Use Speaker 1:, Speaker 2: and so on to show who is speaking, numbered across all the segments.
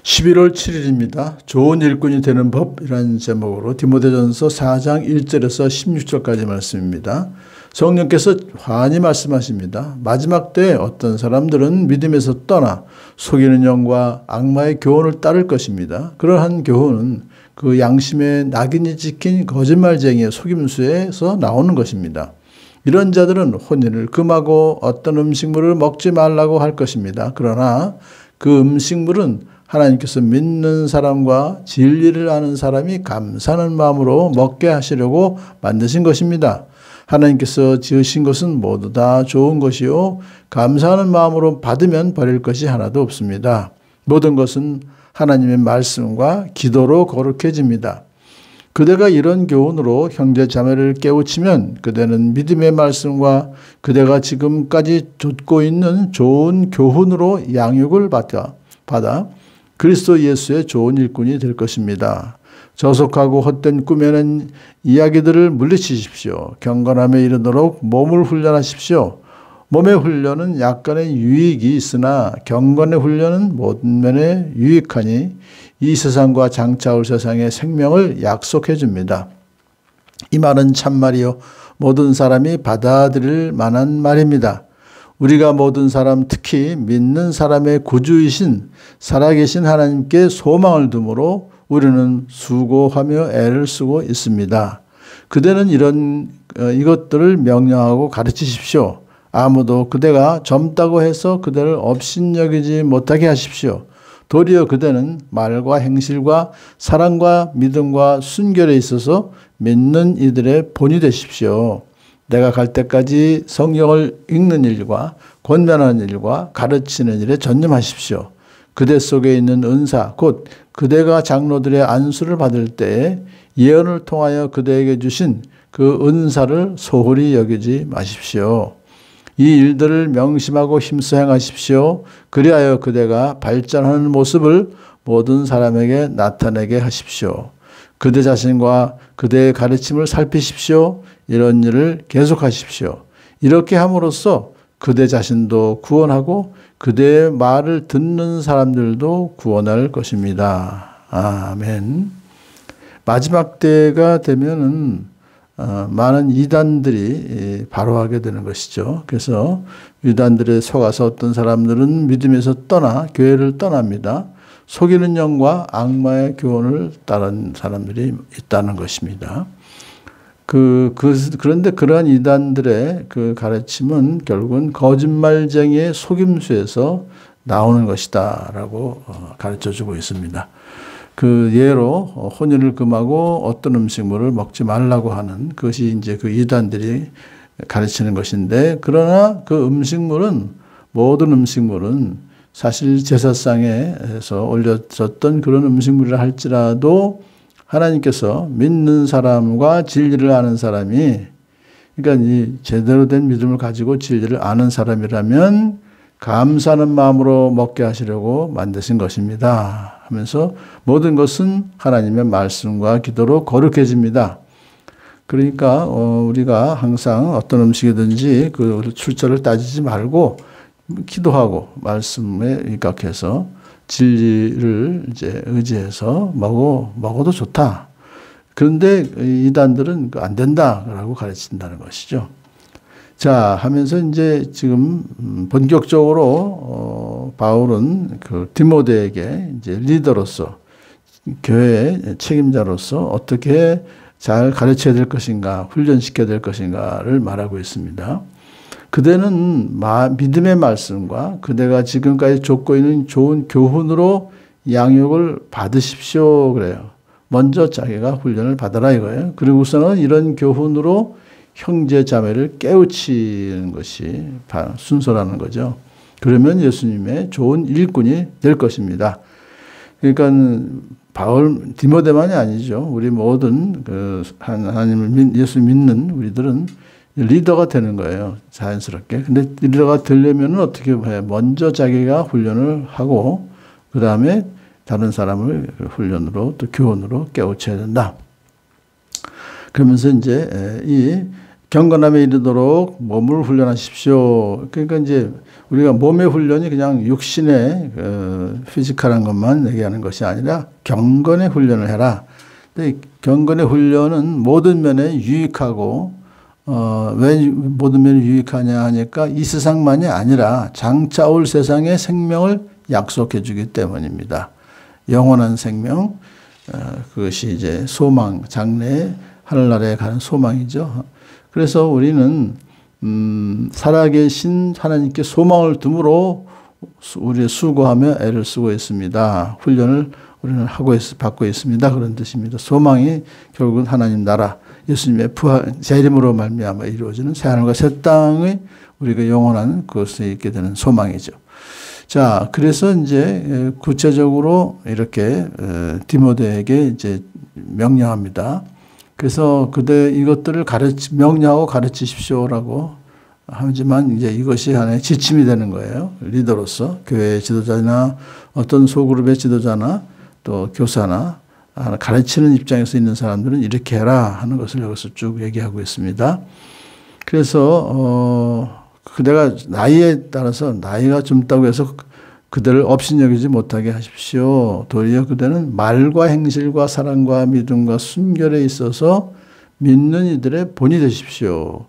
Speaker 1: 11월 7일입니다. 좋은 일꾼이 되는 법이라는 제목으로 디모데전서 4장 1절에서 16절까지 말씀입니다. 성령께서 환히 말씀하십니다. 마지막 때에 어떤 사람들은 믿음에서 떠나 속이는 영과 악마의 교훈을 따를 것입니다. 그러한 교훈은 그 양심의 낙인이 찍힌 거짓말쟁이의 속임수에서 나오는 것입니다. 이런 자들은 혼인을 금하고 어떤 음식물을 먹지 말라고 할 것입니다. 그러나 그 음식물은 하나님께서 믿는 사람과 진리를 아는 사람이 감사하는 마음으로 먹게 하시려고 만드신 것입니다. 하나님께서 지으신 것은 모두 다 좋은 것이요 감사하는 마음으로 받으면 버릴 것이 하나도 없습니다. 모든 것은 하나님의 말씀과 기도로 거룩해집니다. 그대가 이런 교훈으로 형제 자매를 깨우치면 그대는 믿음의 말씀과 그대가 지금까지 좇고 있는 좋은 교훈으로 양육을 받아 그리스도 예수의 좋은 일꾼이 될 것입니다. 저속하고 헛된 꿈에는 이야기들을 물리치십시오. 경건함에 이르도록 몸을 훈련하십시오. 몸의 훈련은 약간의 유익이 있으나 경건의 훈련은 모든 면에 유익하니 이 세상과 장차 올 세상의 생명을 약속해 줍니다. 이 말은 참말이요 모든 사람이 받아들일 만한 말입니다. 우리가 모든 사람 특히 믿는 사람의 구주이신 살아계신 하나님께 소망을 두므로 우리는 수고하며 애를 쓰고 있습니다. 그대는 이것들을 명령하고 가르치십시오. 아무도 그대가 젊다고 해서 그대를 업신여기지 못하게 하십시오. 도리어 그대는 말과 행실과 사랑과 믿음과 순결에 있어서 믿는 이들의 본이 되십시오. 내가 갈 때까지 성경을 읽는 일과 권면하는 일과 가르치는 일에 전념하십시오. 그대 속에 있는 은사 곧 그대가 장로들의 안수를 받을 때에 예언을 통하여 그대에게 주신 그 은사를 소홀히 여기지 마십시오. 이 일들을 명심하고 힘써 행하십시오. 그리하여 그대가 발전하는 모습을 모든 사람에게 나타내게 하십시오. 그대 자신과 그대의 가르침을 살피십시오. 이런 일을 계속하십시오. 이렇게 함으로써 그대 자신도 구원하고 그대의 말을 듣는 사람들도 구원할 것입니다. 아멘. 마지막 때가 되면은 많은 이단들이 발호하게 되는 것이죠. 그래서 이단들에 속아서 어떤 사람들은 믿음에서 떠나 교회를 떠납니다. 속이는 영과 악마의 교훈을 따른 사람들이 있다는 것입니다. 그런데 그러한 이단들의 그 가르침은 결국은 거짓말쟁이의 속임수에서 나오는 것이다 라고 가르쳐 주고 있습니다. 그 예로 혼인을 금하고 어떤 음식물을 먹지 말라고 하는 그것이 이제 그 이단들이 가르치는 것인데, 그러나 그 모든 음식물은 사실 제사상에서 올려졌던 그런 음식물이라 할지라도 하나님께서 믿는 사람과 진리를 아는 사람이, 그러니까 이 제대로 된 믿음을 가지고 진리를 아는 사람이라면 감사하는 마음으로 먹게 하시려고 만드신 것입니다 하면서 모든 것은 하나님의 말씀과 기도로 거룩해집니다. 그러니까 우리가 항상 어떤 음식이든지 그 출처를 따지지 말고 기도하고 말씀에 입각해서 진리를 이제 의지해서 먹어도 좋다. 그런데 이단들은 안 된다라고 가르친다는 것이죠. 자, 하면서 이제 지금 본격적으로 바울은 그 디모데에게 이제 리더로서 교회의 책임자로서 어떻게 잘 가르쳐야 될 것인가, 훈련시켜야 될 것인가를 말하고 있습니다. 그대는 믿음의 말씀과 그대가 지금까지 좇고 있는 좋은 교훈으로 양육을 받으십시오 그래요. 먼저 자기가 훈련을 받아라 이거예요. 그리고서는 이런 교훈으로 형제 자매를 깨우치는 것이 순서라는 거죠. 그러면 예수님의 좋은 일꾼이 될 것입니다. 그러니까 디모데만이 아니죠. 우리 모든 하나님을 예수 믿는 우리들은 리더가 되는 거예요. 자연스럽게. 근데 리더가 되려면 어떻게 해요? 먼저 자기가 훈련을 하고 그 다음에 다른 사람을 훈련으로 또 교훈으로 깨우쳐야 된다. 그러면서 이제 이 경건함에 이르도록 몸을 훈련하십시오. 그러니까 이제 우리가 몸의 훈련이 그냥 육신의 피지컬한 것만 얘기하는 것이 아니라 경건의 훈련을 해라. 근데 경건의 훈련은 모든 면에 유익하고 왜 모든 면에 유익하냐 하니까 이 세상만이 아니라 장차 올 세상의 생명을 약속해 주기 때문입니다. 영원한 생명, 그것이 이제 소망, 장래의 하늘나라에 가는 소망이죠. 그래서 우리는 살아계신 하나님께 소망을 둠으로 우리 수고하며 애를 쓰고 있습니다. 훈련을 우리는 받고 있습니다. 그런 뜻입니다. 소망이 결국은 하나님 나라, 예수님의 부활, 재림으로 말미암아 이루어지는 새하늘과 새 땅의 우리가 영원한 그것에 있게 되는 소망이죠. 자, 그래서 이제 구체적으로 이렇게 디모데에게 이제 명령합니다. 그래서 이것들을 명령하고 가르치십시오라고 하지만 이제 이것이 하나의 지침이 되는 거예요. 리더로서 교회 지도자나 어떤 소그룹의 지도자나 또 교사나 가르치는 입장에서 있는 사람들은 이렇게 해라 하는 것을 여기서 쭉 얘기하고 있습니다. 그래서 그대가 나이에 따라서 나이가 젊다고 해서 그들을 업신여기지 못하게 하십시오. 도리어 그대는 말과 행실과 사랑과 믿음과 순결에 있어서 믿는 이들의 본이 되십시오.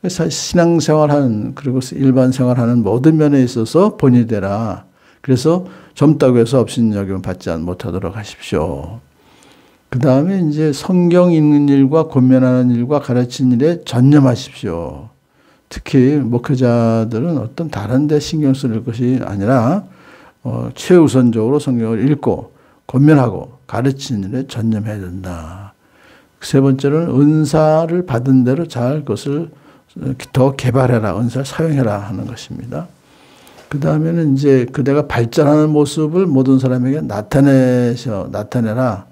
Speaker 1: 신앙생활하는 그리고 일반 생활하는 모든 면에 있어서 본이 되라. 그래서 젊다고 해서 업신여김을 받지 못하도록 하십시오. 그 다음에 이제 성경 읽는 일과 권면하는 일과 가르치는 일에 전념하십시오. 특히 목회자들은 어떤 다른 데 신경 쓸 것이 아니라 최우선적으로 성경을 읽고 권면하고 가르치는 일에 전념해야 된다. 세 번째로는 은사를 받은 대로 잘 그것을 더 개발해라. 은사를 사용해라 하는 것입니다. 그 다음에는 이제 그대가 발전하는 모습을 모든 사람에게 나타내라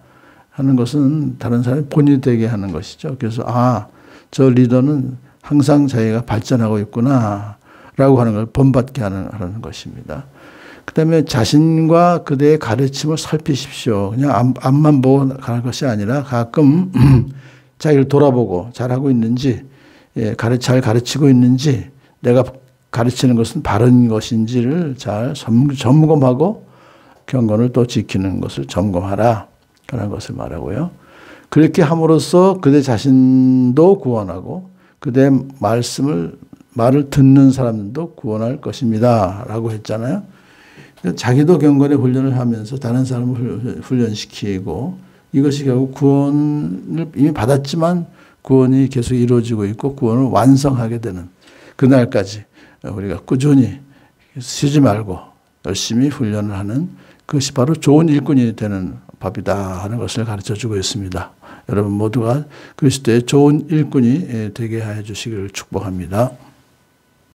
Speaker 1: 하는 것은 다른 사람이 본이 되게 하는 것이죠. 그래서 저 리더는 항상 자기가 발전하고 있구나 라고 하는 걸 본받게 하는 것입니다. 그 다음에 자신과 그대의 가르침을 살피십시오. 그냥 앞만 보고 가는 것이 아니라 가끔 자기를 돌아보고 잘하고 있는지, 잘 가르치고 있는지, 내가 가르치는 것은 바른 것인지를 잘 점검하고 경건을 또 지키는 것을 점검하라 라는 것을 말하고요. 그렇게 함으로써 그대 자신도 구원하고 그대의 말을 듣는 사람들도 구원할 것입니다 라고 했잖아요. 자기도 경건의 훈련을 하면서 다른 사람을 훈련시키고 이것이 결국 구원을 이미 받았지만 구원이 계속 이루어지고 있고 구원을 완성하게 되는 그날까지 우리가 꾸준히 쉬지 말고 열심히 훈련을 하는 그것이 바로 좋은 일꾼이 되는 법이다 하는 것을 가르쳐주고 있습니다. 여러분 모두가 그리스도의 좋은 일꾼이 되게 해 주시기를 축복합니다.